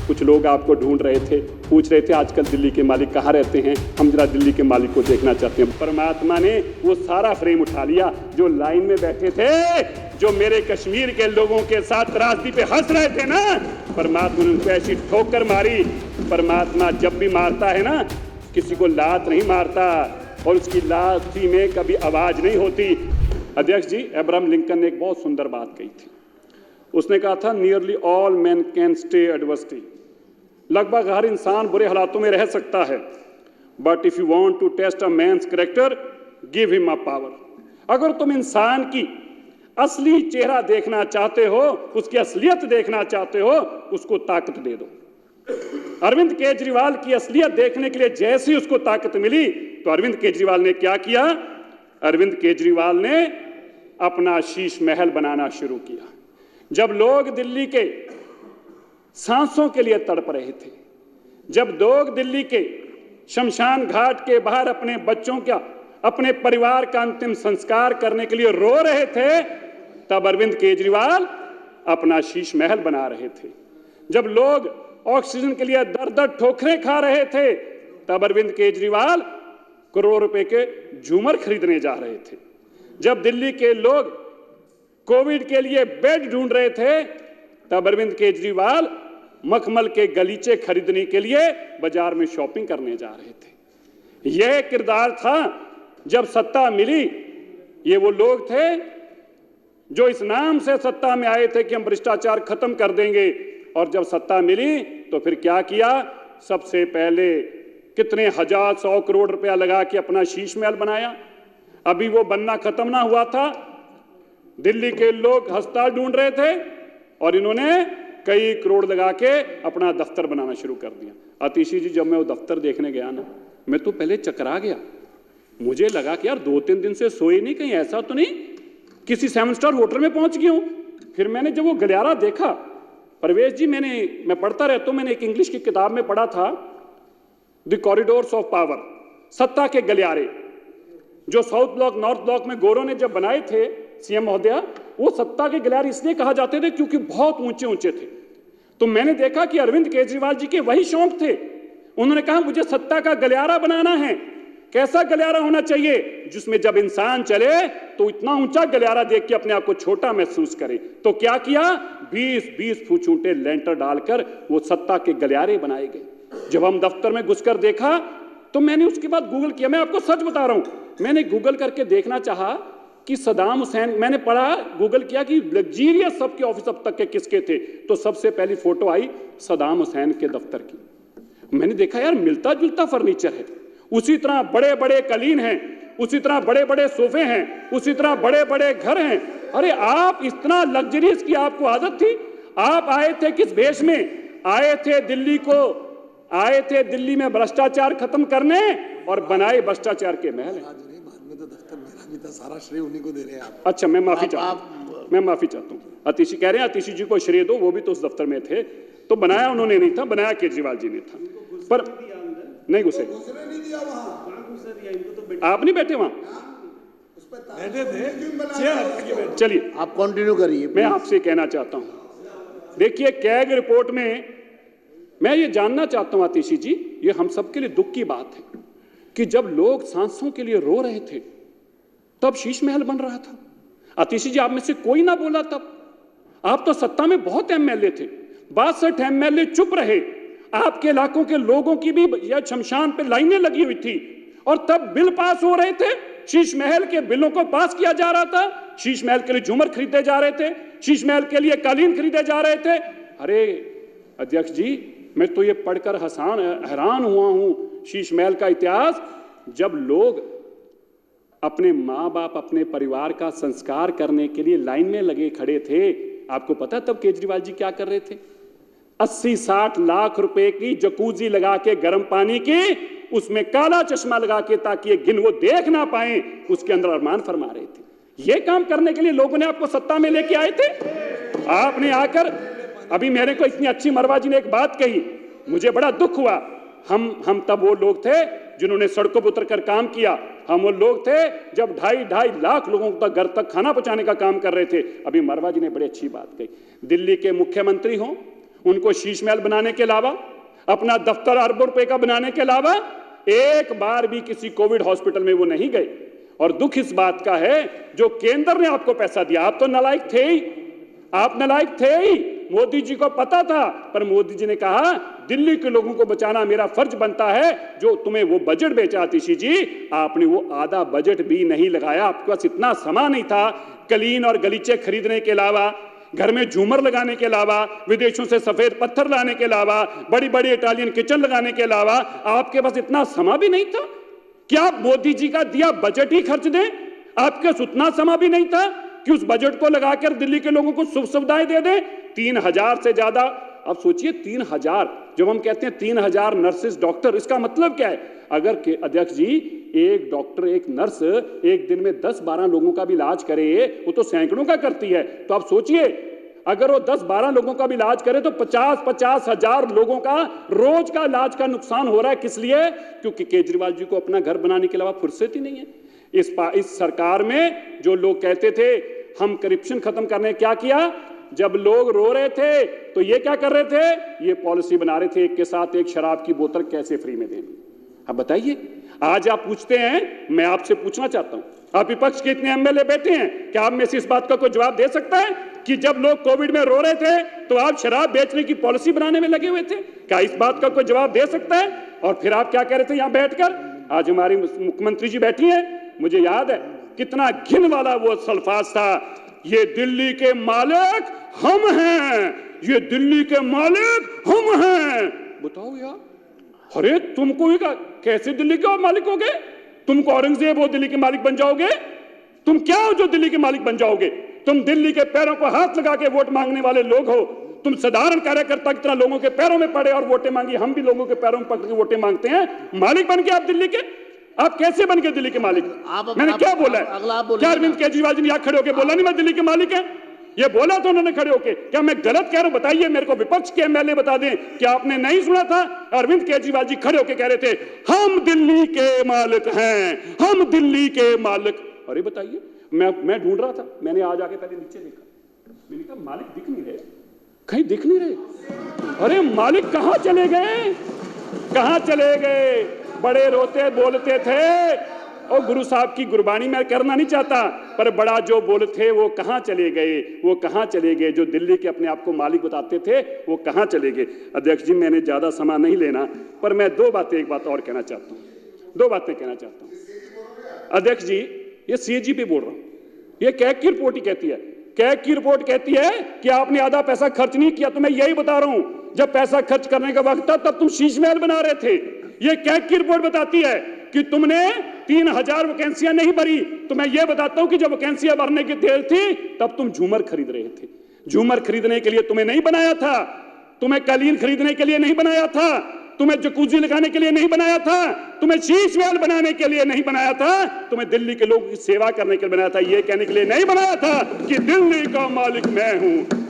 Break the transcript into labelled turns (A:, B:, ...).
A: कुछ लोग आपको ढूंढ रहे थे, पूछ रहे थे आजकल दिल्ली के मालिक कहाँ रहते हैं, हम जरा दिल्ली के मालिक को देखना चाहते हैं। परमात्मा ने वो सारा फ्रेम उठा लिया जो लाइन में बैठे थे, जो मेरे कश्मीर के लोगों के साथ त्रासदी पे हंस रहे थे ना, परमात्मा ने उनको ऐसी ठोकर मारी। परमात्मा जब भी मारता है ना, किसी को लात नहीं मारता और उसकी लाठी में कभी आवाज नहीं होती। अध्यक्ष जी, अब्राहम लिंकन ने एक बहुत सुंदर बात कही थी। उसने कहा था, nearly all man can stay adversity, लगभग हर इंसान बुरे हालातों में रह सकता है, but if you want to test a man's character give him a power. अगर तुम इंसान की असली चेहरा देखना चाहते हो, उसकी असलियत देखना चाहते हो, उसको ताकत दे दो। अरविंद केजरीवाल की असलियत देखने के लिए जैसी उसको ताकत मिली, तो अरविंद केजरीवाल ने क्या किया? अरविंद केजरीवाल ने अपना शीश महल बनाना शुरू किया। जब लोग दिल्ली के सांसों के लिए तड़प रहे थे, जब लोग दिल्ली के शमशान घाट के बाहर अपने बच्चों का, अपने परिवार का अंतिम संस्कार करने के लिए रो रहे थे, तब अरविंद केजरीवाल अपना शीश महल बना रहे थे। जब लोग ऑक्सीजन के लिए दर दर ठोकरें खा रहे थे, तब अरविंद केजरीवाल करोड़ रुपए के झूमर खरीदने जा रहे थे। जब दिल्ली के लोग कोविड के लिए बेड ढूंढ रहे थे, तब अरविंद केजरीवाल मखमल के गलीचे खरीदने के लिए बाजार में शॉपिंग करने जा रहे थे। यह किरदार था जब सत्ता मिली। ये वो लोग थे जो इस नाम से सत्ता में आए थे कि हम भ्रष्टाचार खत्म कर देंगे, और जब सत्ता मिली तो फिर क्या किया? सबसे पहले कितने हजार 100 करोड़ रुपया लगा के अपना शीश महल बनाया। अभी वो बनना खत्म ना हुआ था, दिल्ली के लोग अस्पताल ढूंढ रहे थे और इन्होंने कई करोड़ लगा के अपना दफ्तर बनाना शुरू कर दिया। आतिशी जी, जब मैं वो दफ्तर देखने गया ना, मैं तो पहले चकरा गया। मुझे लगा कि यार 2-3 दिन से सोए नहीं, कहीं ऐसा तो नहीं किसी 7 स्टार होटल में पहुंच गया हूं। फिर मैंने जब वो गलियारा देखा, परवेश जी, मैं पढ़ता रहता हूं, मैंने एक इंग्लिश की किताब में पढ़ा था, द कॉरिडोर्स ऑफ पावर, सत्ता के गलियारे, जो साउथ ब्लॉक नॉर्थ ब्लॉक में गोरों ने जब बनाए थे सीएम महोदया, वो सत्ता के गलियारे इसलिए कहा जाते थे क्योंकि बहुत ऊंचे ऊंचे थे। तो मैंने देखा कि अरविंद केजरीवाल जी के वही शौक थे। उन्होंने कहा मुझे सत्ता का गलियारा बनाना है। कैसा गलियारा होना चाहिए? जिसमें जब इंसान चले तो इतना ऊंचा गलियारा देख के अपने आप को छोटा महसूस करे। तो क्या किया? 20-20 फुट ऊंचे लेंटर डालकर वो सत्ता के गलियारे बनाए गए। जब हम दफ्तर में घुसकर देखा तो मैंने उसके बाद गूगल किया। मैं आपको सच बता रहा हूं, मैंने गूगल करके देखना चाहा कि सदाम हुसैन, मैंने पढ़ा, गूगल किया कि लग्जीरियस सबके ऑफिस अब तक के किसके थे, तो सबसे पहली फोटो आई सदाम हुसैन के दफ्तर की। मैंने देखा यार मिलता जुलता फर्नीचर है, उसी तरह बड़े बड़े कलीन हैं, उसी तरह बड़े बड़े सोफे हैं, उसी तरह बड़े बड़े घर हैं। अरे आप इतना लग्जरियस की आपको आदत थी? आप आए थे किस भेष में? आए थे दिल्ली में भ्रष्टाचार खत्म करने और बनाए भ्रष्टाचार के महल।
B: सारा श्रेय उन्हीं को दे रहे हैं आप।
A: अच्छा, मैं माफी चाहता हूँ। आतिशी कह रहे हैं आतिशी जी को श्रेय दो, वो भी तो उस दफ्तर में थे। तो बनाया उन्होंने नहीं था, बनाया केजरीवाल जी ने था, पर नहीं घुसे। आप नहीं बैठे वहां?
B: बैठे थे।
A: चलिए
B: आप कंटिन्यू करिए।
A: मैं आपसे कहना चाहता हूं, देखिए कैग रिपोर्ट में मैं ये जानना चाहता हूं आतिशी जी, ये हम सबके लिए दुख की बात है कि जब लोग सांसों के लिए रो रहे थे तब शीश महल बन रहा था। आतिशी जी, आप में से कोई ना बोला तब। आप तो सत्ता में बहुत एमएलए थे, 62 एमएलए चुप रहे। आपके इलाकों के लोगों की भी या शमशान पे लाइनें लगी हुई थी और तब बिल पास हो रहे थे। शीश महल के बिलों को पास किया जा रहा था, शीश महल के लिए झूमर खरीदे जा रहे थे, शीश महल के लिए कालीन खरीदे जा रहे थे। अरे अध्यक्ष जी, मैं तो ये पढ़कर हैरान हुआ हूं शीश महल का इतिहास। जब लोग अपने माँ बाप, अपने परिवार का संस्कार करने के लिए लाइन में लगे खड़े थे, आपको पता तब केजरीवाल जी क्या कर रहे थे? 80-60 लाख रुपए की जकूजी लगा के गर्म पानी की, उसमें काला चश्मा लगा के ताकि ये गिन वो देख ना पाए, उसके अंदर अरमान फरमा रहे थे। ये काम करने के लिए लोगों ने आपको सत्ता में लेके आए थे। आपने आकर, अभी मेरे को इतनी अच्छी मरवा जी ने एक बात कही, मुझे बड़ा दुख हुआ। हम तब वो लोग थे जिन्होंने सड़कों पर उतरकर काम किया। हम वो लोग थे जब 2.5 लाख लोगों तक घर तक खाना पहुंचाने का काम कर रहे थे। अभी मरवा जी ने बड़ी अच्छी बात कही, दिल्ली के मुख्यमंत्री हों, उनको शीश महल बनाने के अलावा, अपना दफ्तर अरबों रुपए का बनाने के अलावा एक बार भी किसी कोविड हॉस्पिटल में वो नहीं गए। और दुख इस बात का है, जो केंद्र ने आपको पैसा दिया, आप तो नालायक थे ही, आप नालायक थे ही। मोदी जी को पता था, पर मोदी जी ने कहा दिल्ली के लोगों को बचाना मेरा फर्ज बनता है। जो तुम्हें वो बजट बेचा आतिशी जी, आपने वो आधा बजट भी नहीं लगाया। आपके पास इतना समय नहीं था कलीन और गलीचे खरीदने के अलावा, घर में झूमर लगाने के अलावा, विदेशों से सफेद पत्थर लाने के अलावा, बड़ी बड़ी इटालियन किचन लगाने के अलावा आपके पास इतना समय भी नहीं था। क्या आप मोदी जी का दिया बजट ही खर्च दें? आपके पास उतना समय भी नहीं था कि उस बजट को लगाकर दिल्ली के लोगों को सुख सुविधाएं दे दें। 3000 से ज्यादा, अब सोचिए 3000, जब हम कहते हैं 3000 नर्सेस डॉक्टर, इसका मतलब क्या है? अगर अध्यक्ष जी एक डॉक्टर एक नर्स एक दिन में 10-12 लोगों का भी इलाज करे, वो तो सैकड़ों का करती है। तो आप सोचिए अगर वो 10-12 लोगों का भी इलाज करे तो 50-50 हजार लोगों का रोज का इलाज का नुकसान हो रहा है। किस लिए? क्योंकि केजरीवाल जी को अपना घर बनाने के अलावा फुर्सत ही नहीं है। इस सरकार में जो लोग कहते थे हम करप्शन खत्म करने, क्या किया? जब लोग रो रहे थे तो ये क्या कर रहे थे? ये पॉलिसी बना रहे थे एक के साथ एक शराब की बोतल कैसे फ्री में देनी। अब बताइए, आज आप पूछते हैं, मैं आपसे पूछना चाहता हूं, आप विपक्ष के इतने एमएलए बैठे हैं, क्या आप में से इस बात का कोई जवाब दे सकता है कि जब लोग कोविड में रो रहे थे तो आप शराब बेचने की पॉलिसी बनाने में लगे हुए थे? क्या इस बात का कोई जवाब दे सकता है? और फिर आप क्या कह रहे थे यहां बैठकर? आज हमारी मुख्यमंत्री जी बैठी हैं, मुझे याद है कितना घिन वाला वो अल्फाज था, ये दिल्ली के मालिक हम हैं, ये दिल्ली के मालिक हम हैं। बताओ यार, अरे तुमको ही कैसे दिल्ली के मालिक हो गए? तुमको औरंगजेब हो दिल्ली के मालिक बन जाओगे? तुम क्या हो जो दिल्ली के मालिक बन जाओगे? तुम दिल्ली के पैरों को हाथ लगा के वोट मांगने वाले लोग हो। तुम साधारण कार्यकर्ता की तरह लोगों के पैरों में पड़े और वोटें मांगी। हम भी लोगों के पैरों में पकड़ के वोटें मांगते हैं। मालिक बन के आप दिल्ली के, आप कैसे बन के दिल्ली के मालिक? मैंने क्या बोला है? क्या अरविंद केजरीवाल जी ने यहाँ खड़े होकर बोला नहीं मैं दिल्ली के मालिक है? ये बोला तो उन्होंने खड़े होके। क्या मैं गलत कह रहा हूं? बताइए मेरे को, विपक्ष के एमएलए बता दें, क्या आपने नहीं सुना था? अरविंद केजरीवाल जी खड़े होके कह रहे थे हम दिल्ली के मालिक हैं, हम दिल्ली के मालिक। अरे बताइए, मैं ढूंढ रहा था, मैंने आज आके पहले नीचे देखा, मैंने कहा मालिक दिख नहीं रहे, कहीं दिख नहीं रहे। अरे मालिक कहां चले गए? कहां चले गए? बड़े रोते बोलते थे, और गुरु साहब की गुरबानी मैं करना नहीं चाहता, पर बड़ा जो बोले थे वो कहां चले गए? वो कहां चले गए? जो दिल्ली के अपने आप को मालिक बताते थे वो कहां चले गए? अध्यक्ष जी, मैंने ज्यादा समय नहीं लेना, पर मैं एक बात और कहना चाहता हूं, 2 बातें कहना चाहता हूं। अध्यक्ष जी, ये सीएजी पे बोल रहा हूं, ये कैग की रिपोर्ट ही कहती है, कैग की रिपोर्ट कहती है कि आपने आधा पैसा खर्च नहीं किया। तो मैं यही बता रहा हूं, जब पैसा खर्च करने का वक्त था तब तुम शीश महल बना रहे थे। ये कैग की रिपोर्ट बताती है कि तुमने 3000 वैकेंसियां नहीं भरी। तो मैं ये बताता हूं कि जब वैकेंसियां भरने की देर थी तब तुम झूमर खरीद रहे थे। झूमर खरीदने के लिए तुम्हें नहीं बनाया था, तुम्हें कालीन खरीदने के लिए नहीं बनाया था, तुम्हें जकूजी लगाने के लिए नहीं बनाया था, तुम्हें शीश महल बनाने के लिए नहीं बनाया था, तुम्हें दिल्ली के लोगों की सेवा करने के लिए बनाया था। ये कहने के लिए नहीं बनाया था कि दिल्ली का मालिक मैं हूं।